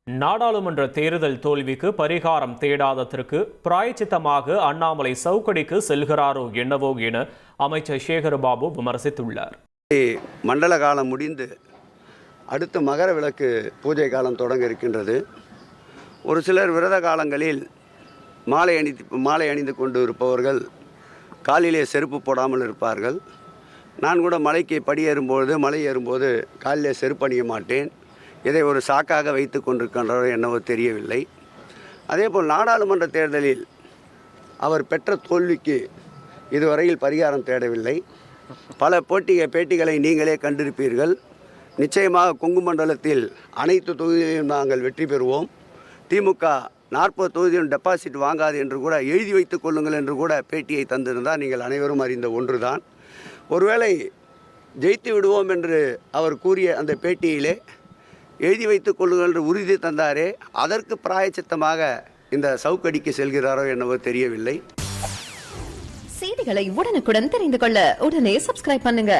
நாடாளுமன்ற தேர்தல் தோல்விக்கு பரிகாரம் தேடாததற்கு பிராயச்சித்தமாக அண்ணாமலை சவுக்கடிக்கு செல்கிறாரோ என்னவோ என அமைச்சர் சேகர்பாபு விமர்சித்துள்ளார். மண்டல காலம் முடிந்து அடுத்த மகர விளக்கு பூஜை காலம் தொடங்க இருக்கின்றது. ஒரு சிலர் விரத காலங்களில் மாலை அணிந்து கொண்டு இருப்பவர்கள் காலிலே செருப்பு போடாமல் இருப்பார்கள். நான் கூட மலை ஏறும்போது காலிலே செருப்பு அணிய மாட்டேன். இதை ஒரு சாக்காக வைத்து கொண்டிருக்கின்றாரோ என்னவோ தெரியவில்லை. அதேபோல் நாடாளுமன்ற தேர்தலில் அவர் பெற்ற தோல்விக்கு இதுவரையில் பரிகாரம் தேடவில்லை. பல பேட்டிகளை நீங்களே கண்டிருப்பீர்கள். நிச்சயமாக கொங்கு மண்டலத்தில் அனைத்து தொகுதிகளிலும் நாங்கள் வெற்றி பெறுவோம். திமுக 40 தொகுதியிலும் டெபாசிட் வாங்காது என்று கூட எழுதி வைத்துக் கொள்ளுங்கள் என்று கூட பேட்டியை தந்திருந்தால் நீங்கள் அனைவரும் அறிந்த ஒன்றுதான். ஒருவேளை ஜெயித்து விடுவோம் என்று அவர் கூறிய அந்த பேட்டியிலே எழுதி வைத்துக் கொள்ளுங்கள் என்று உறுதி தந்தாரே, அதற்கு பிராயச்சித்தமாக இந்த சவுக்கடிக்கு செல்கிறாரோ என்னவோ தெரியவில்லை. செய்திகளை உடனுக்குடன் தெரிந்து கொள்ள உடனே சப்ஸ்கிரைப் பண்ணுங்க.